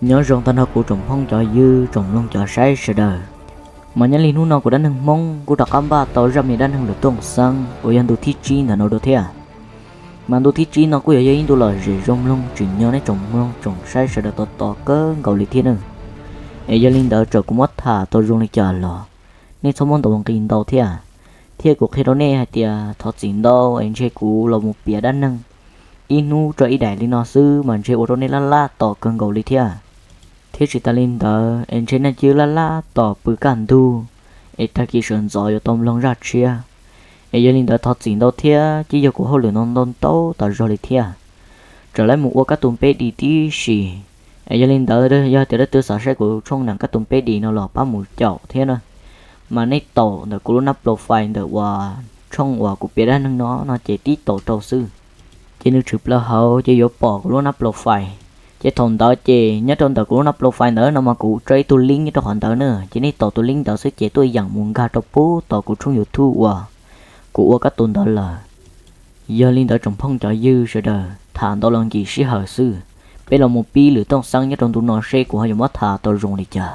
nhớ rong tan học của trồng phong cho dư trồng lông cho sai sợ đời mà nhớ linh hú nó của đan hưng mong của đặc cam ba tàu ra miền đan hưng được tông sang của yên đồ thiết chi là nó đồ thế à mà đồ thiết chi nó của yên đồ là gì rong lông chỉ nhớ này trồng lông trồng sai sợ đời to to cơ gầu lịch thiên nữa ấy gia linh đỡ trở cũng mất thả tôi rong lịch chờ lò nên số môn tàu kinh đầu thế à thế cuộc khi đó nè hay tiệt thoát chính đâu anh chơi cú là một bìa đan hưng inu cho ý đại linh nó sư mà chơi ô tô này la tỏ cơn gầu lịch thiên à thế chỉ ta linh đỡ anh chơi này chưa la tỏ bự cản thu ấy ta kỳ sơn giỏi ở tôm lông ra chia ấy gia linh đỡ thoát chính đâu thế chỉ giờ của họ lửa non non tấu tỏ rồi lịch thiên trở lại một ô cá tôm bé đi tí xì ấy gia linh đỡ đó giờ từ đó từ sở sẽ của trong nàng cá tôm bé đi nó lọt ba mũ chậu thế nữa mà này tổ được của nắp profile được và trong và của bé đang nó chỉ tí tổ trâu sư chỉ được chụp là hậu chỉ có bỏ của nắp profile chỉ thằng đó chỉ nhớ trong tờ của nắp profile nữa nó mà cụ chơi tu link như trong hoàn tờ nữa chỉ này tổ tu link đó sẽ chỉ tôi dặn muốn ga trong bố tổ của trong YouTube và của các tuần đó là giờ linh đó trong phong trò dư rồi đời thản đó lần gì sĩ hở sư bây là một pi lửa tông xăng nhất trong tụ nó xe của họ dùng mất thả tôi dùng để chờ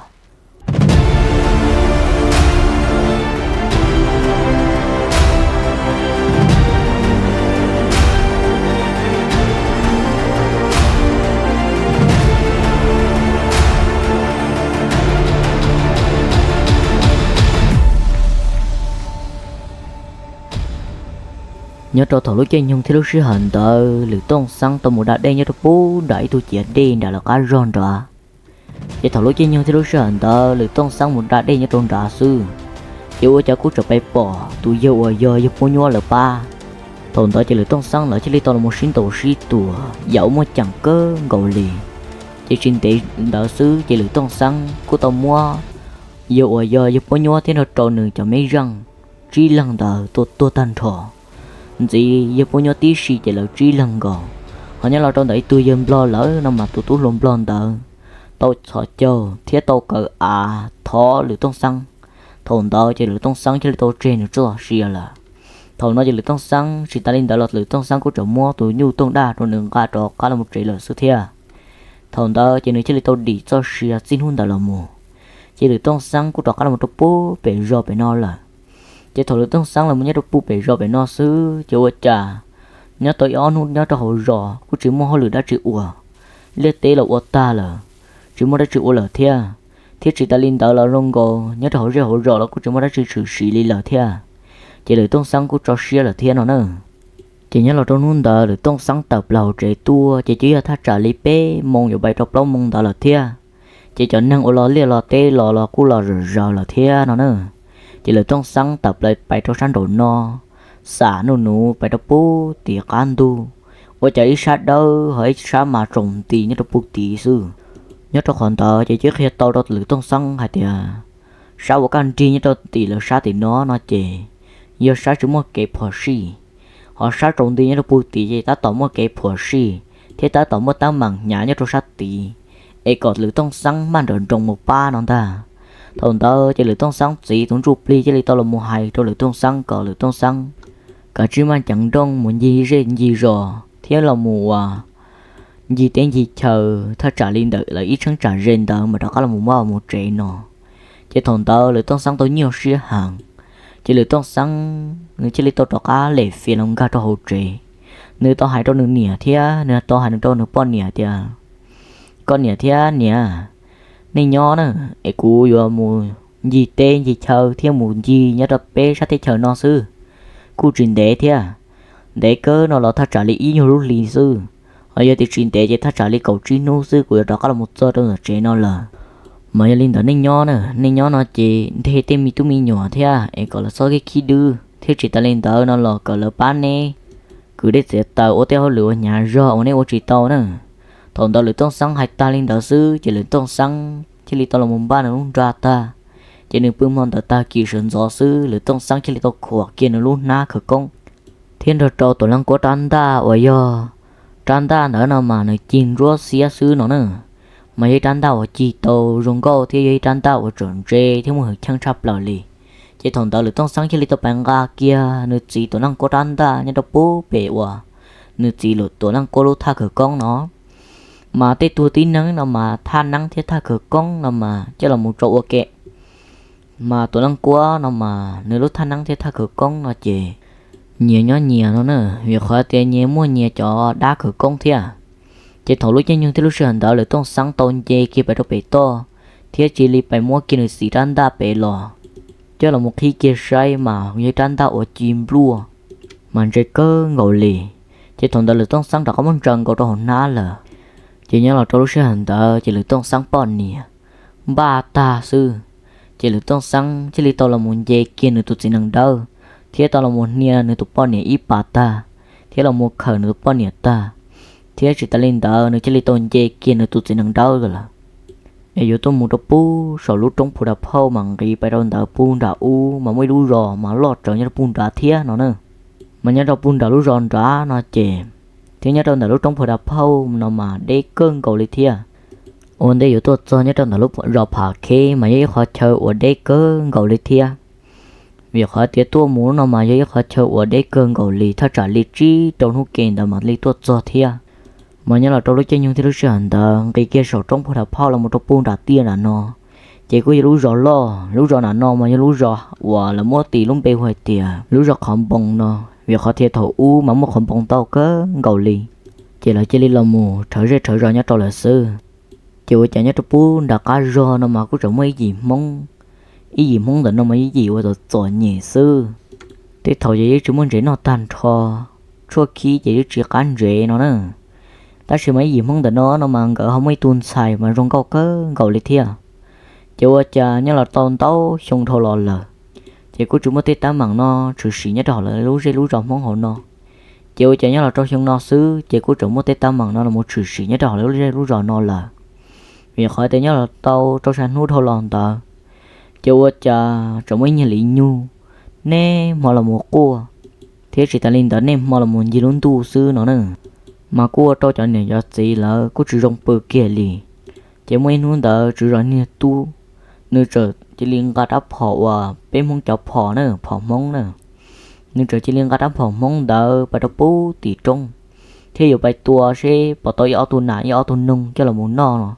nhớ cho thầu lúc chơi nhung thì lúc sĩ hận tờ lửa tông xăng tàu một đạn đen nhớ cho bố đẩy tôi chỉ đen đã là cá ròn rồi vậy thầu lúc chơi nhung thì lúc sĩ hận tờ lửa tông xăng một đạn đen nhớ trong đá sư yêu cho cú trở bay bỏ tôi yêu ở giờ yêu bao nhiêu là ba thằng đó chỉ lửa tông xăng là chỉ lấy tao là một sinh tổ sĩ tùa dẫu mà chẳng cơ gầu lì chỉ trình tế đá sư chỉ lửa tông xăng của tao mua yêu ở giờ yêu bao nhiêu thế nó tròn nửa cho mấy răng chỉ lăng đờ tôi tan thọ gì giờ bao nhiêu tí xì chỉ là trí lăng gò họ nhớ là trong đấy tôi dâm lo lỡ nó mà tụi lom lon tờ tôi sợ chờ thiết tôi cờ thọ lửa tông xăng thằng đó chỉ lửa tông xăng chỉ tôi trên được chưa xì là thằng nó chỉ lửa tông xăng chỉ ta lên đó là lửa tông xăng của chỗ mua tôi nhu tông đa rồi đừng cả trò cả là một triệu là số thia thằng đó chỉ nói chỉ tôi đi cho xì xin hôn đó là mù chỉ lửa tông xăng của trò cả là một trò bố bể rò bể no là chỉ thổi lửa tông xăng là một nhát bù bể rò bể no sư chưa trả nhát tôi on hút nhát cho hồ rò cũng chỉ mua hoa lửa đã chịu ủa liệt tế là ủa ta là chỉ mua đã chịu ủa là thia thiết chỉ ta linh tạo là rong gò nhát cho hồ rò là cũng chỉ mua đã chịu xử xí li là thia chỉ lửa tông xăng cũng cho xia là thia nó nữa chỉ nhớ là trong nun đó lửa tông xăng tập lầu trẻ tua chỉ là thắt trả lý pé mongอยู่ใบตบล้อมงđó là thia chỉ cho năng ủa liệt là tê là cú là rò là thia nó nữa chỉ là trong sáng tập lại bài trong sáng đồ no xả nụ bài trong bố tiệc ăn tu ở chạy sát đâu hỏi sát mà trồng tì như trong bút tì sư nhớ trong khoản tờ chỉ trước khi tao đó lửa trong sáng hay tiệt sao có ăn chi như trong tì là sát thì nó chè giờ sát chúng mua kẹp phở xì họ sát trồng tì như trong bút tì thì ta tao mua kẹp phở xì thế ta tao mua tao mặn nhả như trong sát tì ấy còn lửa trong sáng mang được trồng một ba non ta thằng tao chỉ lửa tông xăng chỉ tốn chụp ly chỉ lấy tao là mua hay cho lửa tông xăng cỡ lửa tông xăng cả chỉ mang chẳng đông muốn gì rên gì rồi thế là mùa gì tên gì chờ ta trả linh đợi là ít chẳng trả rên đó mà đó là mùa một trẻ nó chỉ thằng tao lửa tông xăng tôi nhiều xía hàng chỉ lửa tông xăng người chỉ lấy tao đó cá lệ phiền lòng cá cho hồ trẻ người tao hay cho nửa nỉa thế nửa tao hay cho nửa pon nỉa thế con nỉa thế nỉa nên nhỏ nữa, ấy cú vừa mù gì tên gì chờ theo mù gì nhớ đập bé sát thế chờ nó sư, cú truyền đề thế à, để cơ nó là thắt trả lý ý nhiều lúc lý sư, ở giờ thì truyền đề chỉ thắt trả lý cầu truy nô sư của đó là một giờ đâu là chế nó là, mà giờ linh đó nên nhỏ nữa, nên nhỏ nó chỉ thế tên mi tu mi nhỏ thế à, ấy gọi là số cái khí đưa, thế chỉ ta lên đó nó là gọi là bán nè, cứ để sẽ tàu ô tô lửa nhà rò ô này ô chỉ tàu nữa. Thằng đó lửa tông xăng hay ta linh đạo sư chỉ lửa tông xăng chỉ lì tao là một ba nó luôn ra ta chỉ nên bơm mòn ta kỳ sơn gió sư lửa tông xăng chỉ lì tao khỏa kia nó luôn na khởi công thiên rồi trâu tổ lăng có trăn ta ở giờ trăn ta nữa nào mà nó chín rúa xía sư nó nữa mà cái trăn ta ở chỉ tàu rong câu thì cái trăn ta ở tròn tre thì một chân chắp lò lì chỉ thằng đó lửa tông xăng chỉ lì tao bằng ga kia nó chỉ tổ lăng có trăn ta nhưng tao bố bể quá nó chỉ lửa tổ lăng có lô tha khởi công nó mà tê tua tí nắng nó mà tha nắng thế tha khử con nó mà chứ là một chỗ ok mà tụi năng quá nó mà nếu lúc tha nắng thế tha khử con nó chè nhiều nhó nhiều nó nè việc khó tiền nhiều mua nhiều cho đá khử con thế à chỉ thầu lúc nhưng thế lúc sườn đó làต้องsáng tôn chè kia phải đâu phải to thế chỉ li phải mua kia là xì đan đa phải lò chứ là một khi kia say mà như đan đa ở chim lúa mà chơi cơ ngồi lì chỉ thằng đó làต้องsáng đó có món trần có đồ ná là chỉ nhớ là trong lúc sườn đó chỉ làต้องsáng bọn nè ba ta sư chỉ làต้องsáng chỉ li tao là muốn chè kia nữa tụi chỉ năng đâu thế tao là một nia nữa tụi bọn nè ít bà ta thế là một khởi nữa tụi bọn nè ta thế chỉ ta lên đó nữa chỉ li tôn chè kia nữa tụi chỉ năng đâu rồi là ai yếu tôi muốn đọc pu sau lúc trong phụ đập hậu mà cái bài đầu đào pu đào u mà mới lú rò mà lọt trở như pu đào thế nó nữa mà nhớ đọc pu đào lú ròn ra nó chè thế nhớ trong đào lúc trong phụ đập hậu nó mà để cơn cầu lịch thế ôn đây yếu tôi cho nhớ trong đào lúc rò phá khe mà nhớ khó chơi ở đây cơn cầu lịch thế việc khó tiết tôi muốn nó mà nhớ khó chơi ở đây cơn cầu lịch thà trả lịch chi trong hút kèn đào mà lịch tôi cho thế mà nhớ là trong lúc chơi nhung thì lúc sẵn đó cái kia sổ trong phụ đập phao là một trong buôn đã tiền là nó chỉ có lúc rõ là nó mà như lúc rõ và là mua tỷ lúc bê hoài tiền lúc rõ khom bông nó việc họ thiệt thầu u mà một khom bông tao cơ gầu lì chỉ là chơi là mù trở ra nhớ trong là sư chỉ có chạy nhớ trong buôn đã cá rõ nó mà cũng chẳng mấy gì mong ý gì mong là nó mấy gì và rồi nhẹ sư thế thầu vậy chúng mình chỉ nó tan cho khi chỉ cán rễ nó nữa ta chỉ mấy gì mong nó mà gỡ không mấy tuôn xài mà rong câu cơ gầu lịch thia chịu cha nhớ là tôn tấu xong thô lò lờ chỉ có chúng mới tết tám mảng nó trừ xỉ nhớ đỏ là lú rong mong hồn nó chịu cha nhớ là trong xong nó xứ chỉ có chúng mới tết tám mảng nó là một trừ xỉ nhớ đỏ là lú rong nó là vì khỏi tên nhớ là tao trong sản hút thô lòn tờ chịu cha chúng mấy như lý nhu nè mà là một cua thế chỉ ta lên đó nè mà là một gì luôn tu sư nó nữa mà cô cho cho nên cho gì là cô chỉ dùng bự kia lì chỉ mấy nuôi đó chỉ dùng như tu nơi chờ chỉ liên cả đáp họ và bên mong cho họ nữa họ mong nữa nơi chờ chỉ liên cả đáp họ mong đó bắt đầu bố tỷ trung thế giờ bài tua sẽ bỏ tôi ở tu nã ở tu nung cho là muốn no nó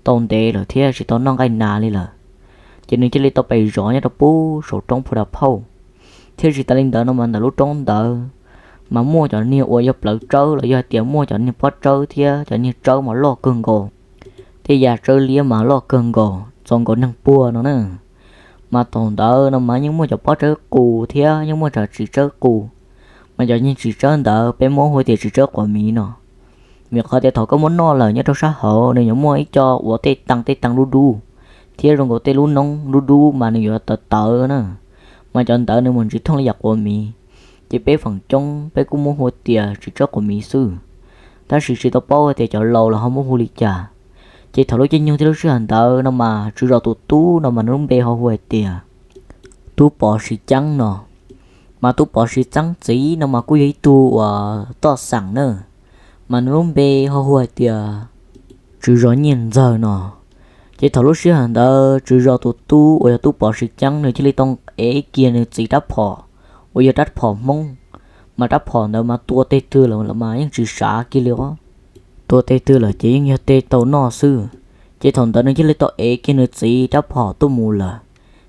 tồn tệ là thế chỉ tao non cái nà đi là cho nên chỉ lấy tao bày rõ nhá tao bố số trong phụ đập hậu thế chỉ ta lên đó nó mà là lúc trong đó mà mua cho nhiều ôi nhập lợn trâu là do tiền mua cho nhiều bắt trâu thì cho nhiều trâu mà lo cơn gồ thì giờ trâu lia mà lo cơn gồ xong còn năng bùa nó nữa mà tồn đỡ nó mà những mua cho bắt trâu cù thì những mua cho chỉ trâu cù mà cho những chỉ trâu đỡ bé mua hồi thì chỉ trâu của mình nó việc họ thì thọ có muốn no lời nhớ trong xã hội nên những mua ấy cho của tê tăng đu thì rồi của tê luôn nông đu mà nhiều tờ nữa mà chọn tờ nên mình chỉ thông giặc của mình chỉ bé phần trong bé cũng muốn hồi tiền chỉ cho của mỹ sư ta chỉ tao bao thì cho lâu là không muốn hồi lịch trả chỉ thầu lúc trên nhau thì lúc hành tờ nó mà chỉ rồi tụt tú nó mà nó bé họ hồi tiền tú bỏ xì trắng nó mà tú bỏ xì trắng chỉ nó mà cứ ấy tu to sẵn nữa mà nó bé họ hồi tiền chỉ rồi nhìn giờ nó chỉ thầu lúc hành tờ chỉ rồi tụt tú rồi tú bỏ xì trắng nữa chỉ lấy tông ấy kia nữa chỉ đáp họ bây giờ đắt phò mông mà đắt phò nữa mà tua tê tư là mà những chữ xả kia liễu tua tê tư là chỉ như tê tàu nọ sư chỉ thằng đó nó chỉ lấy tàu ấy kia nữa chỉ đắt phò tu mù là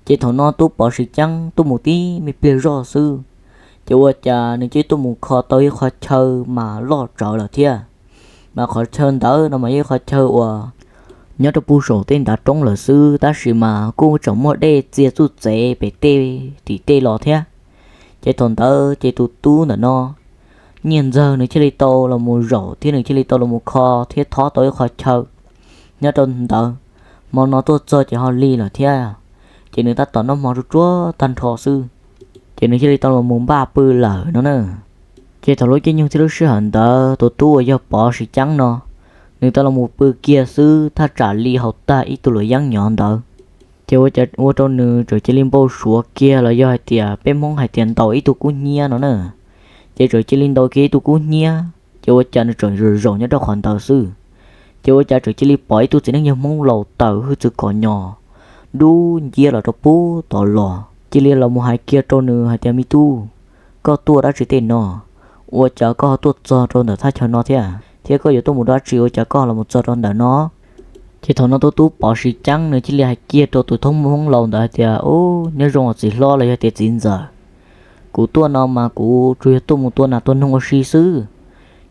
chỉ thằng nọ tu bỏ sự trắng tu mù tí mi bia rõ sư chỉ qua cha nó chỉ tu mù khó tới khó chơi mà lo trở là thia mà khó chơi đó nó mà như khó chơi nhớ được bu sổ tên đã trống là sư ta chỉ mà cô chồng một đây chia chút dễ bị tê thì tê lò thia chế thôn tớ chế tu là nó nhìn giờ nữa chế li tô là một rổ thế nữa chế li tô là một kho thế thó tới kho chờ nhớ thôn tớ mà nó tôi chơi chỉ họ li là thế à chế nữa ta tỏ nó mò chúa tan thọ sư chế nữa chế li tô là một ba bự lở nó nữa chế thọ lối chế nhưng thế lúc sư hận tớ tu ở do bỏ sự trắng nó nữa ta là một bự kia sư ta trả li học ta ít tu lối giăng nhọn tớ chỉ ở trong nữ rồi chỉ liên bao số kia là do hai tiền bên mong hai tiền tàu ít tụ cú nhia nó nữa chỉ rồi chỉ liên đầu kia tụ cú nhia chỉ ở chân rồi nhớ đó khoản tàu sư chỉ ở chân rồi chỉ liên bỏ tụ chỉ năng nhiều mong lầu tàu hơi chữ cỏ nhỏ đu chia là đó bố tỏ lò chỉ liên là một hai kia trong nữ hai tiền mi tu có tua đã chỉ tên nó ở chợ có tua cho trong đó thay cho nó thế à thế có giờ tôi một đó chịu chả có là một giờ đòn đỡ nó thì thằng nó tôi tú bỏ xì trắng nữa chỉ là hai kia tôi thông không lòng đỡ thì ô nếu rong chỉ lo là thì chín giờ cú tua nào mà cú truy tôi một tua nào tôi không có xì sư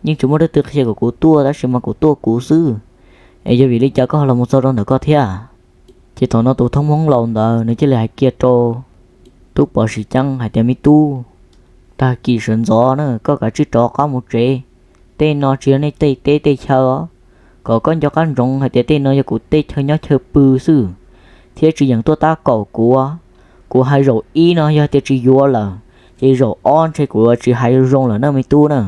nhưng chúng mới được thực hiện của cú tua đã xem mà cú tua cú sư ấy giờ vì lý chả có là một giờ đòn đỡ có thế à thì thằng nó tôi thông không lòng đỡ nữa chỉ là hai kia tôi bỏ xì trắng hai tiền mi tu ta kỳ sơn gió nữa có cả chiếc trò có một chế tên nó chỉ này tê tê tê chờ có con cho con rong hay tê nó cho cụ tê chơi nhá chơi bự sư thế chỉ những tôi ta cầu của hai rồi y nó cho tê chỉ vô là chỉ rồi on chơi của chỉ hai rong là nó mới tu nữa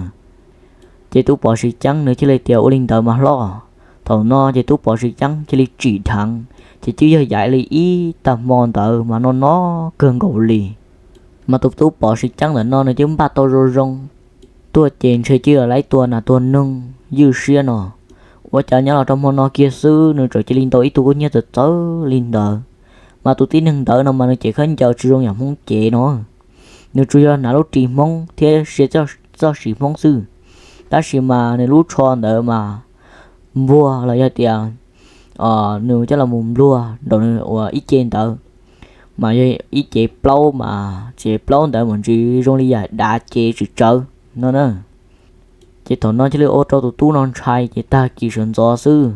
chỉ tu bỏ xì trắng nữa chỉ lấy tiểu linh tờ mà lo thầu nó chỉ tu bỏ xì trắng chỉ lấy chỉ thằng chỉ chưa giải lấy y tầm mòn tờ mà nó cơn gầu lì mà tu bỏ xì trắng là nó nữa chứ ba tôi rồi rong tua trên chơi chưa lấy tua là tua nung dư xia nó và chả nhớ là trong món nó kia sư nữa rồi chỉ linh tôi tôi có nhớ từ tớ linh đờ mà tôi tin hằng tớ nào mà nó chỉ khấn chờ chưa nhầm không chế nó nếu chưa là lúc chỉ mong thế sẽ cho chỉ mong sư ta chỉ mà nếu lúc tròn đỡ mà vua là do tiền nếu chắc là mùng lúa đồ ít trên tớ mà ít chế plau mà chế plau đỡ mình chỉ rong đi dài đã chế chỉ chờ nó nữa chỉ thằng nó chỉ lấy ô tô tu non trai chỉ ta kỳ sơn gió sư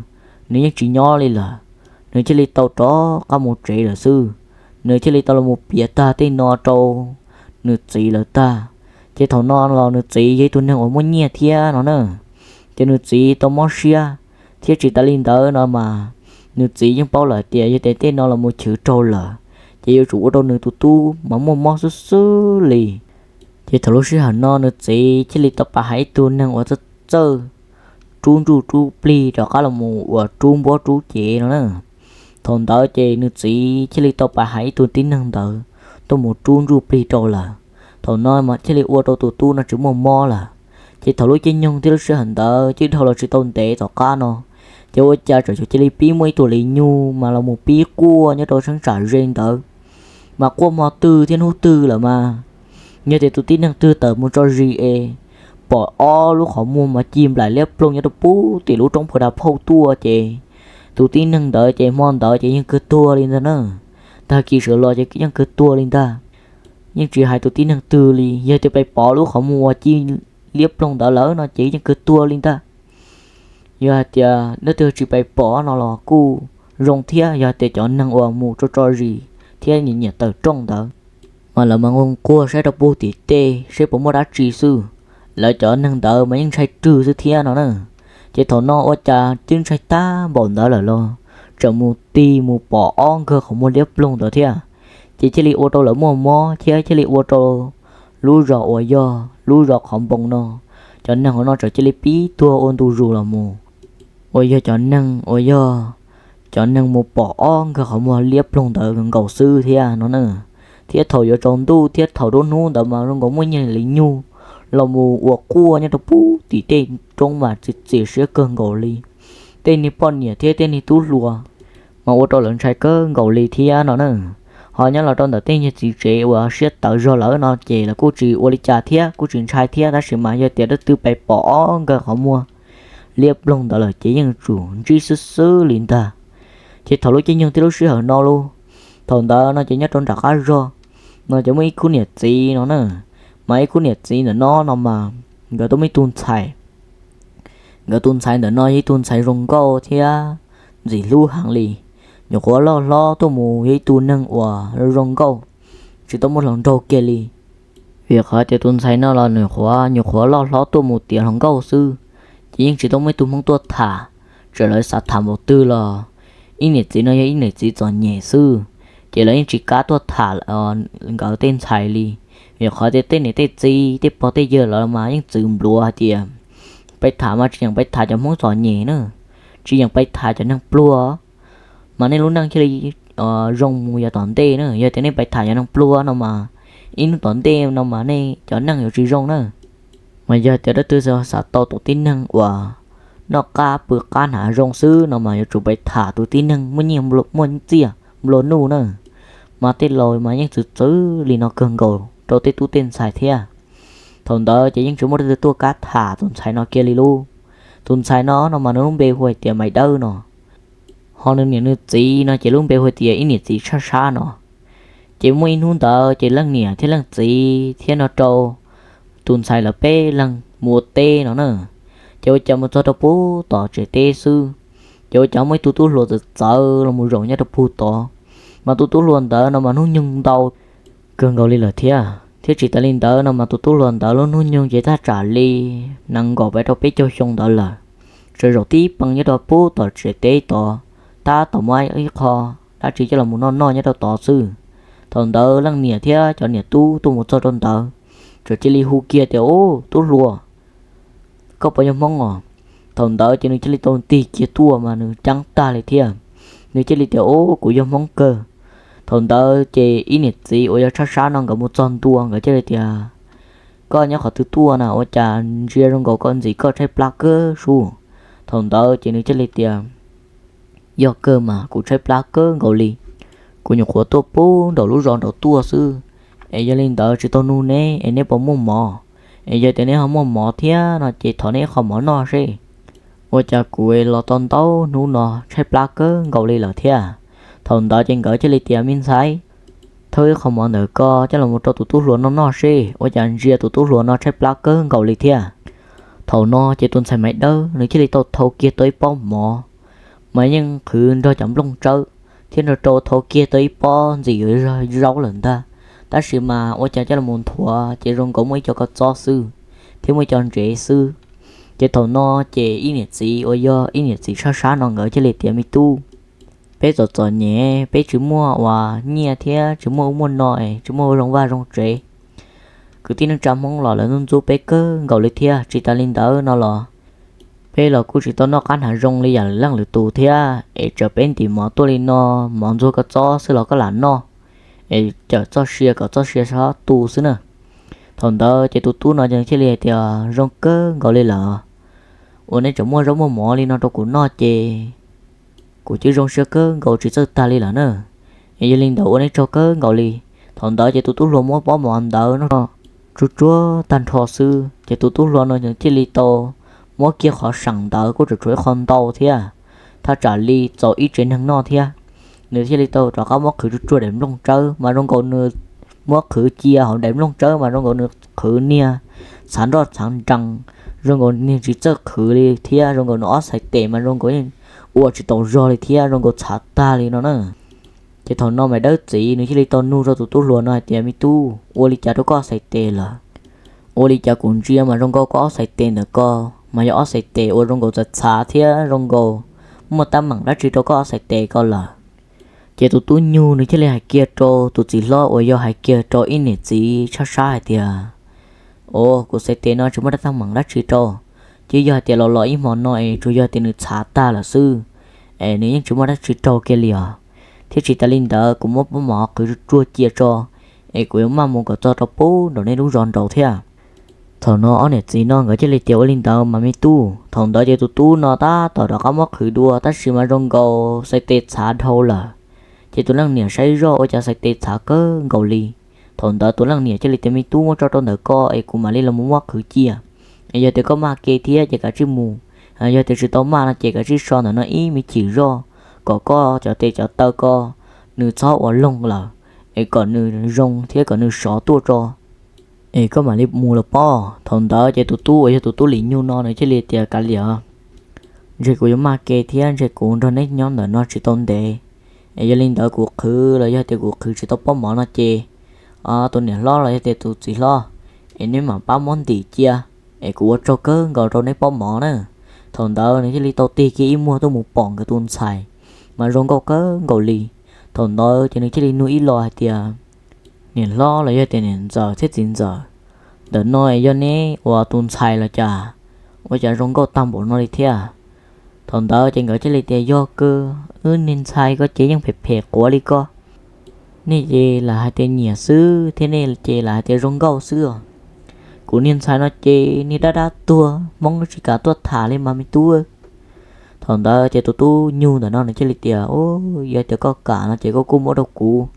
nếu như chỉ nhỏ lên là nếu chỉ lấy tàu chó có một chế là sư nếu chỉ lấy tàu là một bia ta tên nó trâu nếu chỉ là ta chỉ thằng nó là nếu chỉ với tuần nào muốn nhẹ thia nó nữa chỉ nếu chỉ tao muốn xia thì chỉ ta lên tới nó mà nếu chỉ những bao lời tiền với tên nó là một chữ trâu là chỉ yêu chủ đâu nếu tu mà mua sư lì thì thằng lúc xưa nó nữa chỉ lấy tập bài hay tuần năng ở rất chơi chú pli đó có là một trung bó chú chế nó nữa thằng đó chế nữa chỉ lấy tập bài hay tuần tín năng đó tôi một chú pli đâu là thằng nói mà chỉ lấy ô tô tu nó chỉ một mo là chỉ thằng lúc chơi nhung thì lúc xưa hẳn đó chứ thằng là chỉ tôn tế tao cá nó chứ ôi cha rồi chỉ lấy pi mấy tuổi lấy nhu mà là một pi cua nhớ tôi sáng trả riêng đó mà qua mò tư thiên hữu tư là mà như thế tôi tin rằng tư tờ muốn cho gì bỏ lúc họ mua mà chim lại lép luôn như tôi bú thì lúc trong phải đạp hậu tua chị tôi tin rằng đợi chị mon đợi chị nhưng cứ tua lên ra nữa ta kỳ sửa lo chị nhưng cứ tua lên ta nhưng chỉ hai tôi tin rằng tư li giờ tôi phải bỏ lúc họ mua chim lép luôn đỡ lỡ nó chỉ nhưng cứ tua lên ta giờ thì nếu tôi chỉ phải bỏ nó là cu rong thia giờ thì chọn năng ở mua cho gì thia nhìn nhẹ tờ trong đó mà là mà ngon cua sẽ đọc bố tí tê sẽ bố mô đá trì sư lại cho năng đỡ mà những sai trừ sư thia nó nữa chỉ thổ nó ô cha chân sai ta bọn đó là lo chờ mù tì mù bỏ on cơ không mua liếp luôn đó thia chỉ li ô tô lỡ mò chỉ li ô tô lú rõ ô do lú rõ không bông nó cho năng của nó trở chỉ li pí tua ôn tu rù là mù ô do cho năng ô do cho năng mù bỏ on cơ không mua liếp luôn đó gần cầu sư thia nó nữa thiết thầu ở trong tu thiết thầu đốn nu đó mà nó có mấy nhà lính nhu là mù uộc cua nha đó pu thì tên trong mà chỉ sẽ cơn gầu ly tên này pon nhỉ thiết tên này tú lùa mà ô tô lớn sai cơn gầu ly thì nó nữa họ nhớ là trong đó tên như chỉ chế và sẽ tự do lỡ nó chỉ là cô chỉ ô ly trà thiết cô chỉ sai thiết đã sẽ mà giờ tiền đó từ bài bỏ cơ họ mua liệp lông đó là chỉ những chủ chỉ sư liền ta chỉ thầu lúc chỉ những thứ lúc sẽ ở nó luôn thằng đó nó chỉ nhớ trong đặc rồi nó chỉ mấy cuốn nhiệt gì nó nữa mấy cuốn nhiệt gì nữa nó mà người tôi mới tuôn xài người tuôn xài nữa nó với tuôn xài rong câu thì gì lưu hàng lì nhiều khó lo tôi mù với tuôn nâng của rong câu chỉ tôi một lần đầu kia lì việc họ thì tuôn xài nó là nhiều khó lo tôi một tiền rong câu sư chỉ tôi mới tuôn mong tôi thả trở lại sát thả một tư là ít nhiệt gì nó với ít nhiệt gì cho nhẹ sư chỉ là những chỉ cá tôi thả gọi tên xài li việc hỏi tên này tên gì tên bỏ tên giờ là mà những chữ lúa thì phải thả mà chỉ rằng phải thả cho món giò nhẹ nữa chỉ rằng phải thả cho năng lúa mà nên lúc năng chơi rong mùi toàn tê nữa giờ thế này phải thả cho năng lúa nó mà in toàn tê nó mà này cho năng hiểu chỉ rong nữa mà giờ thì đó từ giờ sát to tổ tin năng và nó cá bự cá hả rong sư nó mà chủ phải thả tổ tin năng mới nhiều một muốn gì lô nu nữa mà tên lồi mà những chữ li nó cường gầu cho tên tu tên xài thia thằng đó chỉ những chú một tua cá thả tụi xài nó kia li lu tuần sai nó mà nó luôn bê hồi tiền mày đâu nó họ nên nhận được gì nó chỉ luôn bê hồi tiền ít nhiệt gì xa xa nó chỉ muốn in hôn tờ chỉ lăng nhẹ thế lăng gì thế nó trâu tuần sai là bê lăng mùa tê nó nữa cho chồng một cho nó bố tỏ trẻ tê sư cho cháu mấy tu luôn từ sợ là một rộng nhất là tỏ mà tu luôn tờ nó mà nó nhung tàu cơn gầu li là thế chỉ ta lên tờ nó mà tu luôn tờ nó nhung chỉ ta trả li năng gò bé đâu biết cho xong tờ là rồi tí bằng như đó bố tỏ trẻ tê tỏ ta tỏ mai ấy kho ta chỉ cho là một non như đó tỏ sư thằng tờ lăng nhẹ thế cho nhẹ tu một cho tròn tờ rồi chỉ li hu kia thì ô tu lùa có bao nhiêu mong ngỏ thằng tờ chỉ nên chỉ li tôn tì kia tua mà nữ trắng ta lại thế nữ chỉ li thì ô của do mong cơ thằng tờ chỉ ý niệm gì ôi cha sa nó có một tròn tua cái chỉ li thì có nhớ họ thứ tua nào ôi cha riêng trong con gì có trái plug su thằng tờ chỉ nên chỉ li thì do cơ mà của trái plug gầu li của nhiều khóa tô bố đầu lú ròn đầu tua sư ấy giờ lên tờ chỉ tao nu nè ấy nè bỏ mỏ ấy giờ tao nè không mỏ thía nó chỉ thọ nè không mỏ nó gì ôi cha cuối lo ton tao nu nó trái plak gầu li là thía thằng đó trên cỡ chỉ lấy tiền min sai thôi không mỏ nữa co chắc là một trâu tụt luôn nó gì ôi cha ria tụt luôn nó trái plak gầu li thía thầu nó chỉ tuần sai mấy đâu nếu chỉ lấy tao thầu kia tới bom mỏ mấy nhưng cứ đôi chấm lông trâu thiên rồi trâu thầu kia tới po gì rồi rau lần ta ta chỉ mà ôi cha là môn thua chỉ rong cũng mới cho có cho sư thiếu mới cho trẻ sư chỉ thầu nó chỉ ý niệm gì ôi do ý niệm gì xa nó ngỡ chỉ lấy tiền mi tu bé giờ nhẹ bé chỉ mua và nhẹ thế chỉ mua muốn nồi chỉ mua rong va rong trẻ cứ tin trăm mong lò là nun du bé cơ gầu lấy thế chỉ ta linh đỡ nó lò bây giờ cô chỉ tao nó cắn hàng rong lấy dạng lăng lửa tù thế à, ấy chờ bên thì mỏ tôi lên nó món rồi có cho sẽ là có lán nó, ấy chờ cho xia sao tù xí nữa, thằng đó chỉ tụ nó chẳng chỉ là thì rong cơ gọi lên là, ủa nên chẳng mua rong mua mỏ lên nó đâu cũng nó chê, cũng chỉ rong xia cơ gọi chỉ cho ta lên là nữa, ấy lên đầu nên cho cơ gọi lên, thằng đó chỉ tụ luôn mua bỏ món đó nó, chúa tan thọ sư chỉ tụ luôn nó chẳng chỉ li to mỗi kia họ sẵn đỡ có được chuối con tàu thế à ta trả ly cho ít trên hàng nọ thế à nếu thế li tàu cho các món khử chuối đếm lông trơ mà trong còn nửa món khử chia họ đếm lông trơ mà trong còn nửa khử nia sáng đó sáng trăng trong còn nia chỉ cho khử đi thế à trong còn nó sạch tệ mà trong còn ủa chỉ tàu rồi thế à trong còn chả ta đi nó nữa chỉ thằng nó mày đỡ gì nếu thế li tàu nu cho tụi luôn nói tiền mi tu ủa li cha nó có sạch tệ là ủa li cha cũng chia mà trong có sạch tệ nữa co mà do sạch tệ ở trong cổ giật xả thế trong cổ mà ta mảng đã chỉ cho có sạch tệ coi là chỉ tụi nhu nữa chứ lại hai kia cho tụi chỉ lo ở do hai kia cho ít nè gì cho sai thì à ô cổ sạch tệ nó chúng ta tăng mảng đã chỉ cho chứ do tiền lo ít món nói chú do tiền được xả ta là sư nếu như chúng ta đã chỉ cho kia liền thế chỉ ta linh đó cũng mất mỏ cứ chua chia cho của mà muốn có cho bố rồi nên đúng ròn đầu thế à thằng nó nè gì nó ngỡ chỉ lấy tiêu lên tàu mà mi tu thằng đó chỉ tu nó ta tao đó có mắc khử đua ta chỉ mà rong gầu sai tết xả thâu là chỉ tu lăng nè sai rồi cho sai tết xả cơ gầu li thằng đó tu lăng nè chỉ lấy tiêu mi tu cho tao nở co ấy cũng mà lấy là muốn mắc khử chia giờ thì có mà kê thia chỉ cả chữ mù giờ thì chỉ tao mà là chỉ cả chữ son nó ý mi chỉ rồi có cho tết cho tao co nửa sáu ở lông là ấy còn nửa rong thế còn nửa sáu tua cho ấy có mà liệp mù là po thằng đó chỉ tụi tu lính nhu nó này chỉ liệt tiền cả liệt rồi cũng giống mà kê thiên rồi cũng cho nên nhóm nó chỉ tôn đề ấy giờ linh đó cuộc khứ là giờ thì cuộc khứ chỉ tao bấm món nó chê tôi nè lo là giờ tụi chỉ lo ấy nếu mà ba món tỷ chia ấy cũng cho cơ còn cho nên bấm món nữa thằng đó này chỉ liệt tao tì kia mua tôi một bỏng cái tuần xài mà rong câu cơ gầu lì thằng đó cho nên chỉ liệt nuôi lo hay tiền nè lo là giờ tiền nè giờ thế chính giờ đợt nói do nè và tuần xài là chả và chả rong câu tam bộ nó đi thế à thằng đó trên gửi chỉ lấy tiền do cơ nên xài có chế những phèn của đi co nè chế là hai tiền nhẹ sư thế nên chế là hai tiền rong câu xưa của nên xài nó chế nè đã tua mong nó chỉ cả tua thả lên mà mới tua thằng đó chế tu nhu là nó chỉ lấy tiền ô giờ chỉ có cả nó chỉ có cung ở đâu cũ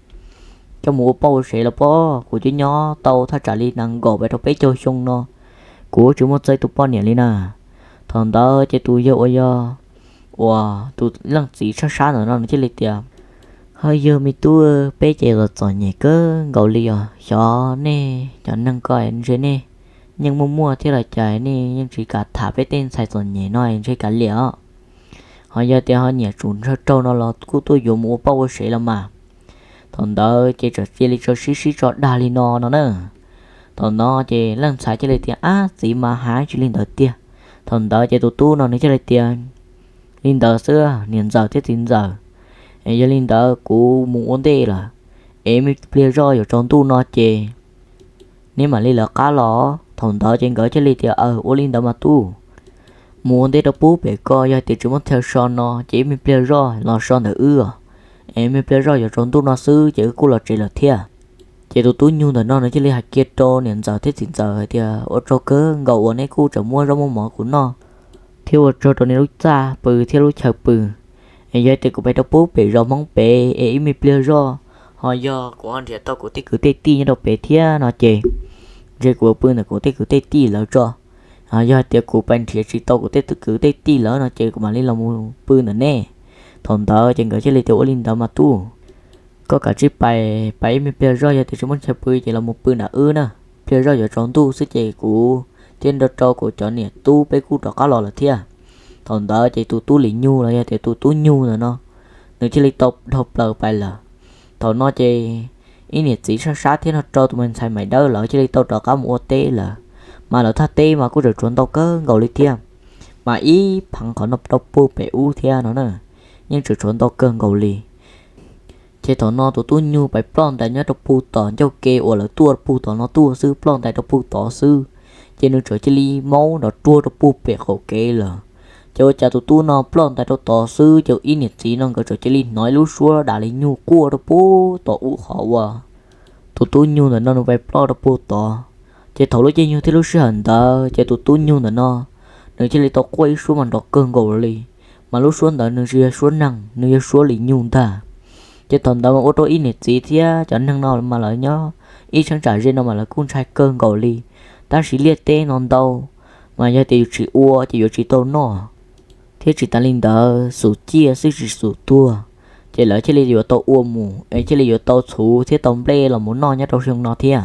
cho mua bao sẽ là bao của chú nhỏ tàu tha trả li năng gò về đâu bé cho xong nó của chú một giây tụ bao nhiêu li nè thằng đó chỉ tụi yêu ơi wow tụi lăng chỉ sát sát nữa nó chỉ lấy tiền hơi giờ mi tụi bé chơi là chọn nhẹ cơ gạo lì cho nè cho năng coi anh chơi nè nhưng mua thì là chạy nè nhưng chỉ cả thả bé tên xài chọn nhẹ nói chơi cả liệu họ giờ thì họ nhẹ chuẩn cho trâu nó là cô tôi dùng mua bao sấy là mà thằng đó chơi trò chơi li cho xí xí cho đa li nó nữa thằng đó chơi lăng xài chơi lấy tiền gì mà hái chơi lên đầu tiền thằng đó chơi tụi nó chơi lấy tiền linh đờ xưa niên giờ thiết tin giờ em cho linh đờ cú muốn đây là em play rồi ở trong tu nó chê nếu mà linh là cá lò thằng đó trên gửi cho linh thì ô linh đờ mà tu muốn đây đâu bố bể coi giờ thì chúng muốn theo son nó chỉ em play rồi lo son để em play rồi ở trong tu nó xứ chỉ cú là chỉ là thiệt chỉ tụi nhung là nó chỉ linh hạt kia trâu niên giờ thiết tin giờ thì ở trâu cơ gầu ở này cú chỉ mua rau mỏ của nó thiếu cho tụi này lúc cha bự thiếu lúc chờ bự em giờ thì cũng phải đọc bút bị rau móng bể em mi pleo ro họ giờ của anh thì tao cũng thích cứ tê ti như đọc bể thia nó chê giờ của bự là cũng thích cứ tê ti lỡ cho họ giờ thì của bạn thì chỉ tao cũng thích cứ tê ti lỡ nó chê của mà lên lòng bự nữa nè thằng đó trên cái chơi lấy tiểu linh đó mà tu có cả chiếc bài bài mi pleo ro giờ thì chúng mình chờ bự chỉ là một bự là nè pleo ro giờ trong tu sẽ chê của trên đó trâu của chó nè tu bé cu đó cá lò là thia thằng đó chỉ tu lì nhu là thì tu nhu là nó nếu chỉ lấy tập học lờ bài là thằng nó chỉ ý nè chỉ sát sát thế nó trâu tụi mình xài mày đỡ lỡ chỉ lấy tập đó cá mua tê là mà lỡ tha tê mà cũng được chuẩn tao cơ gầu lấy thia mà ý phẳng còn nó đọc bu bé u thia nó nè nhưng chỉ chuẩn tao cơ gầu lì chỉ thằng nó tu nhu bài plon tại nhớ đọc bu tỏ cho kê or là tua bu tỏ nó tua sư plon tại đọc bu tỏ sư trên đường trở chỉ máu nó tua nó pu bể khổ kê là cho cha tụi nó plon tại đâu tỏ sư cho in nhiệt gì nó cái trở chỉ nói lú xua đã lấy nhu cua nó pu tỏ u khó à tụi nhu là nó về plon nó pu tỏ chỉ thầu lúc chơi nhu thì lúc sẽ hận ta chỉ tụi nhu là nó nếu chỉ lấy tỏ quay xuống mà đọc cơn gầu lì mà lúc xuống đó nếu chỉ xuống năng nếu xuống lì nhu ta chỉ thằng đó mà ô tô in nhiệt gì thì chẳng năng nào mà lại nhá ít chẳng trả riêng nào mà là con trai cơn gầu lì ta chỉ liệt tên non đâu mà giờ thì chỉ ua chỉ có chỉ tao nó thế chỉ ta linh đó số chia sẽ chỉ số tua chỉ là chỉ là tao ua mù ấy chỉ là tao chú thế tao play là muốn no nhá tao không nó thế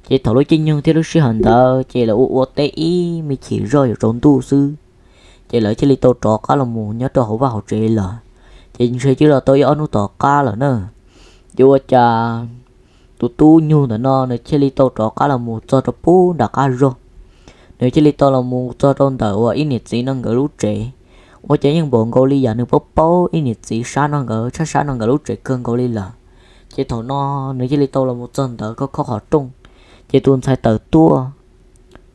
chỉ thầu lối trên nhưng thế lúc xưa hẳn đó chỉ là ua tê ý mi chỉ rơi ở trong tu sư chỉ là chỉ là tao trọ cá là mù nhá tao hổ vào chỉ là chỉ chỉ là tao ở nó trọ cá là nữa vô cha tu nhu nó nếu chỉ tao trọ cá là một cho tao pu đã cá rồi nếu chỉ tao là một cho tao tao ít nhiệt gì nó ngỡ lúc trẻ ở trên những bộ câu li giờ nó bố ít nhiệt gì sáng nó ngỡ chắc sáng nó ngỡ lúc trẻ cơn câu li là chỉ thầu nó nếu chỉ tao là một chân tao có khó trung chỉ tuần sai tờ tua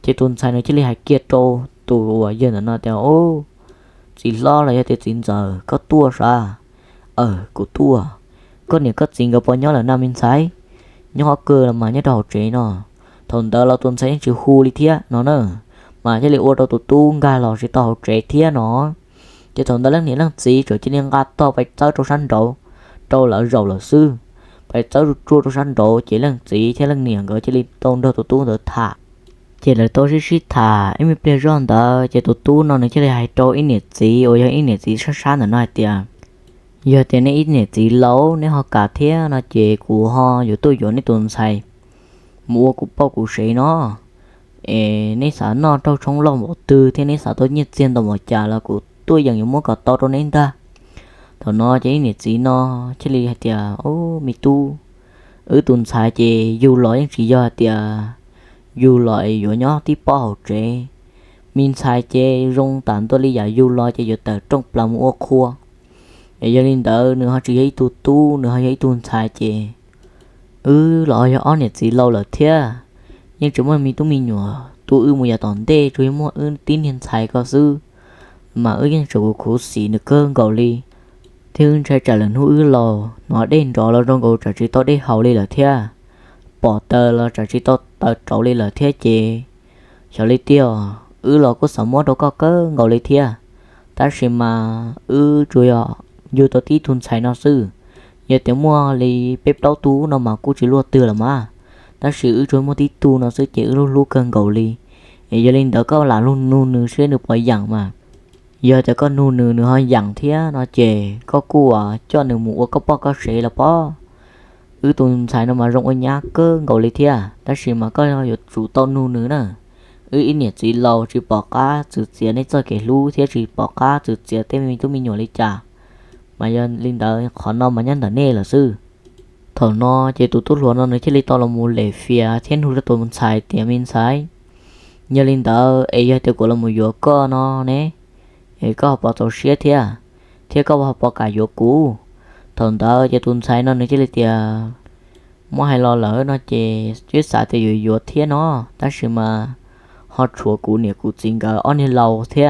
chỉ tuần sai nếu chỉ hai kia trâu tụ ở giờ nó tao ô chỉ lo là giờ tiền giờ có tua ra của tua có nhiều có gì gặp bao nhiêu là nam bên trái nhưng họ cơ là mà nhớ đầu chế nó thằng đó là tuần sáng chịu khu đi thía nó nữa mà cái liệu đâu tụt tu gai lò chỉ tàu chế thía nó chứ thằng đó lăng lăng gì rồi chỉ nên gạt to phải tới trong sân độ trâu là rầu là sư phải tới chua trong sân độ chỉ lăng gì thế lăng niềng rồi chỉ lên tôn đâu tụt tu được thả chỉ là tôi chỉ thả em biết rồi đó chỉ tụt tu nó này chỉ là hai trâu ít nhiệt gì ôi ít nhiệt gì sát sát là nói tiền giờ tiền này ít nhiệt gì lâu nếu họ cả thế nó chỉ của họ giờ tôi giờ này tuần xài mua của bao của sấy nó nên xã nó trâu trong lòng một từ thế nên xã tôi nhiệt tiền tao một trả là của tôi dần những món cả to cho nên ta thằng nó chỉ nhiệt gì nó chỉ li hạt tiền ô mi tu ở tuần xài chỉ dù loại chỉ do hạt tiền dù loại dù nhỏ tí bao chế min xài chế rong tàn tôi li giải dù loại chỉ giờ tờ trong lòng ô khua để cho nên đỡ nữa họ chỉ thấy tu nữa họ thấy tuần xài chế loại cho on nhiệt gì lâu là thế nhưng chúng mình mình nhỏ tôi mua nhà toàn đê rồi mua tin hiện xài có sư mà những chỗ khổ xỉ được cơn gầu li thương trai trả lần hữu lò nó đen đó là trong gầu trả chỉ to để hậu li là thế bỏ tờ là trả chỉ to tờ trâu li là thế chị cho li tiêu lò có sống mót đâu có cơ gầu li thế ta xem mà rồi dù tôi tí thun xài nó sư giờ tiếng mua li bếp đau tú nó mà cô chỉ lúa từ là mà ta sử rồi mua tí tu nó sẽ chỉ lu cơn gầu li giờ linh đó có là luôn nu nửa xưa được bởi dặn mà giờ thì có nu nửa nửa hơi dặn thế nó chè có cua cho nửa mũ có bao có sẽ là bao tuần sai nó mà rong ở nhà cơ ngồi lấy thế ta chỉ mà có有主动nu nửa nè ít nhẹ chỉ lâu chỉ bỏ cá chỉ tiền này cho cái lú thế chỉ bỏ cá chỉ tiền tên mình chúng mình nhỏ lấy trả mà giờ linh đó khó nó mà nhắn đợt nè là sư thằng nó chỉ tụt tụt luôn nó nói chỉ lấy to là mua lệ phía thiên hữu là tụi mình xài tiền mình xài giờ linh đó ấy giờ tụi cô là mua vô cơ nó nè ấy có học bảo tổ xía thế có học bảo cả vô cũ thằng đó chỉ tụi xài nó nói chỉ lấy tiền mua hay lo lỡ nó chỉ chuyên xài thì vô thế nó ta chỉ mà họ chúa cũ nè cũ chính cái anh ấy lâu thế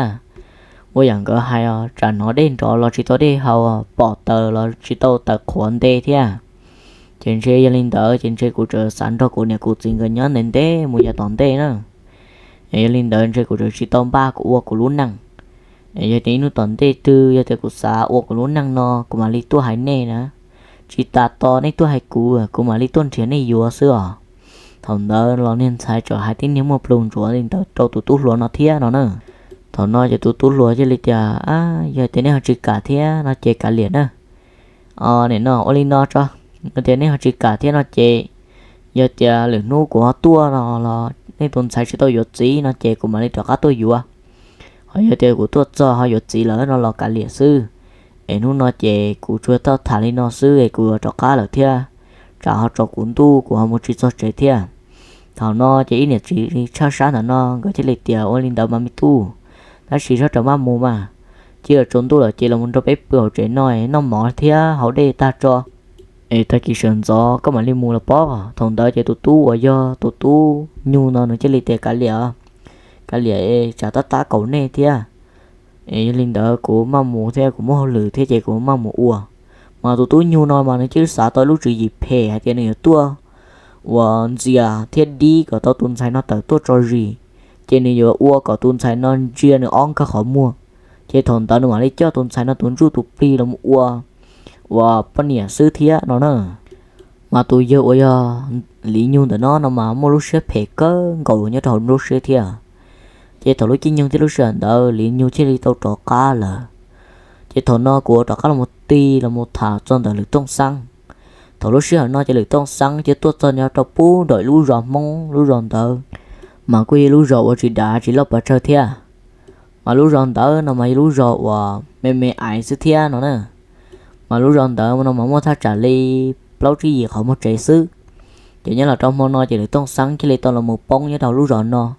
ôiอย่างก็hay trả nó đến đó là chỉ tôi đi học bỏ tờ là chỉ tôi tài khoản đây thế trên xe gia linh đỡ trên xe của trợ sẵn đó của nè của chính cái nhớ nên thế mua giá toàn thế nữa gia linh đỡ trên xe của trợ chỉ tôm ba của lún năng gia tí nó toàn thế tư gia thế của xã của lún năng nó của mà li tua hải nè nữa chỉ ta to này tua hải của mà li tuân chuyện này vừa xưa thằng đó lo nên sai cho hai tiếng nếu một luôn chúa linh đỡ trâu tụt tụt luôn nó thế nó nữa thằng nó chỉ tụt lúa chứ lịch giờ giờ thế này họ chỉ cả thế nó chỉ cả liền nữa này nó oli nó cho thế này họ chỉ cả thế nó chỉ giờ giờ lượng nô của tua nó là nên tuần sai chỉ tôi yếu gì nó chỉ của mà đi cho các tôi yếu họ giờ tiền của tôi cho họ yếu gì là nó là cả liền sư ấy nó chỉ của chúa tao thả lên nó sư ấy của cho cá là thế trả họ cho cuốn tu của họ một chỉ cho chế thế thằng nó chỉ ít chỉ cho sáng là nó cái chỉ lịch tiền oli đâu mà mi tu ta chỉ cho trò mù mà chỉ ở trốn tôi là chỉ là muốn cho bếp bữa chuyện nói nó mỏ thế hậu đây ta cho ấy ta chỉ sợ gió có mà đi mù là bó thằng đó chỉ tụt tu ở do tụt tu nhu nó chỉ lấy tiền cả lìa chả ta cầu nè thế ấy linh đó của mà mù thế của mò lử thế chỉ của mà mù ua mà tụt tu nhu nó mà nó chỉ xả tới lúc gì phê hay tiền này tua và gì thiết đi có tao tuân sai nó tới tua cho gì trên này giờ ua có tuôn sai non chia nữa on các khó mua chế thằng ta nó mà lấy cho tuôn sai nó tuôn rút tụt pi là một ua và bên nhà sư thía nó nữa mà tôi giờ ôi lý nhung từ nó mà mua lúc xếp phê cơ gọi nhớ thằng lúc xếp thía chế thằng lúc chính nhân thì lúc xếp đó lý nhung chế đi tàu trò cá là chế thằng nó của trò cá là một ti là một thảo trong đời lực tông xăng thằng lúc xếp nó chế lực tông xăng chế tuốt cho nhau trò pu đợi lú rò mông lú rò tờ mà quy lú rò chỉ đã chỉ lấp ở chơi thia mà lú rò tớ nó mà lú rò và mẹ ai sư thia nó nè mà lú rò tớ nó mà mua thà trả ly lâu chỉ gì không một trái sư chỉ nhớ là trong món nó chỉ được tông sáng chỉ lấy tao là một bông nhớ đầu lú rò nó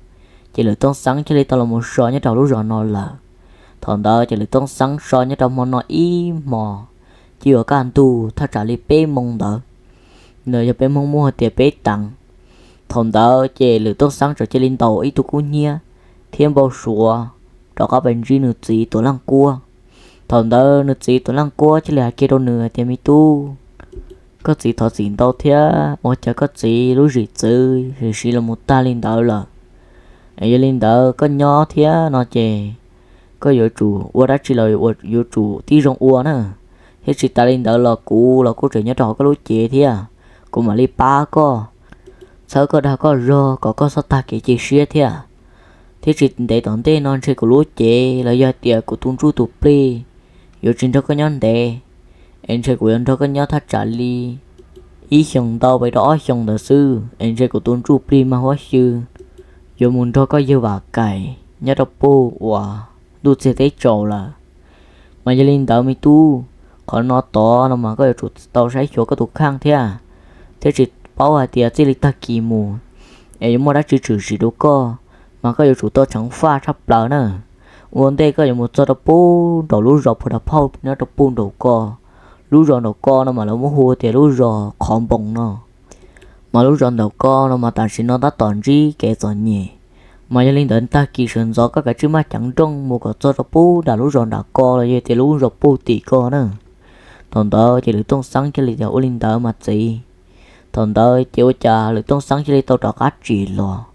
chỉ được tông sáng chỉ lấy tao là một sò nhớ đầu lú rò nó là thằng đó chỉ được tông sáng sò nhớ đầu món nó y mò chỉ ở các anh tu thà trả ly bé mông tớ nơi cho bé mông mua tiền bé tặng thằng đó chỉ lựa tốt sáng cho chơi lên tàu ít tụ cú nhia thêm bao sủa đó có bệnh gì nữa gì tổ lăng cua thằng đó nữa gì tổ lăng cua chỉ là kia đâu nữa thì mi tu có gì thọ gì đâu thế một chả có gì lúc gì chơi thì chỉ là một ta lên tàu là ấy lên tàu có nhỏ thế nó chè có yếu chủ ua đã chỉ là yếu chủ tí rong ua nữa thế chỉ ta lên tàu là cú chỉ nhớ trò có lúc chè thế cũng mà đi ba co sao có đã có rơ có sao ta kể chỉ xía thế thế chỉ để tận thế non chơi của lúa chế là do tiền của tung chú tụt pli yêu trình cho có nhon đề em chơi của em cho có nhon thắt trả li ý xong tao bây đó xong đời sư em chơi của tung chú pli mà hóa sư yêu muốn cho có yêu vào cày nhớ đâu po wow đu xe thấy trâu là mà gia linh tao mi tu còn nó to nó mà có chuột tao sai chỗ có tụt khang thế chỉ bảo à tiệt chỉ lịch ta kỳ mù ấy mà đã chỉ trừ gì đâu cơ mà có chủ tao chẳng pha sắp lỡ nữa vấn đề có một số đập bù đầu lú rò phải đập phao nó đập bù đầu co lú rò đầu co nó mà nó muốn hùa thì lú rò khom bông nó mà lú rò đầu co nó mà tại sao nó đã toàn gì kẻ toàn nhỉ mà gia linh đến ta kỳ sơn gió các cái chữ mà chẳng trong một cái số đập bù đã lú rò đầu co là gì thì lú rò bù tỉ co nữa thằng đó chỉ được tông sáng cho lịch đầu linh đó mà gì thằng đó chịu trả lực tông sáng chỉ lấy tàu trọ cá chỉ lo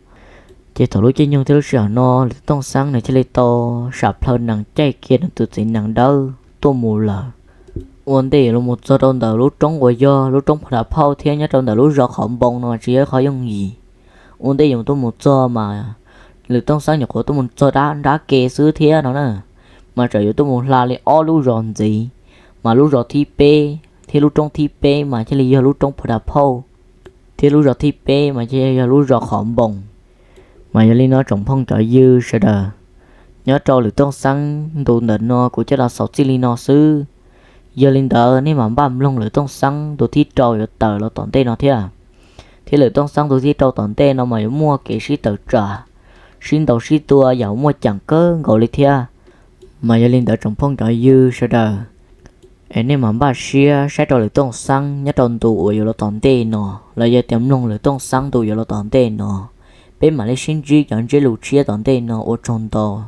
chỉ thầu lối chơi nhung theo sợ nó lực tông sáng này chỉ lấy tàu sạp hơn nặng chạy kia nặng tự tin nặng đau tô mù lờ vấn đề là một số trong đầu lúc trống của do lúc trống phải phao theo nhá trong đầu lúc rõ khổng bông nó chỉ có dùng gì vấn đề dùng tôi một số mà lửa tông sáng nhỏ của tôi muốn cho đá kê xứ thế nó nè mà trời tôi muốn la lên o lú ròn gì mà lú ròn thi pe thì lú trong thi pe mà chỉ là giờ lú trong phật phâu thì lú ròn thi pe mà chỉ là lú ròn khom bồng mà giờ lên nó trồng phong trời dư sợ đờ nhớ trâu lửa tông sáng đồ nợ nó của chắc là sáu chỉ li nó xứ giờ lên đờ nên mà băm lông lửa tông sáng đồ thi trâu rồi tờ nó tòn tê nó thế à thì lửa tông sáng đồ thi trâu tòn tê nó mà mua cái sĩ tờ trả xin đầu sĩ tua giàu mua chẳng cơ gọi lên thế mà giờ lên đờ trồng phong trời dư sợ đờ em nên mà bà xia sẽ trâu lửa tông sáng nhớ trâu tụ rồi nó tòn tê nó là giờ tiệm lông lửa tông sáng tụ rồi nó tòn tê nó bên mà lấy xin chỉ chọn chế lục chia tòn tê nó ở trong đó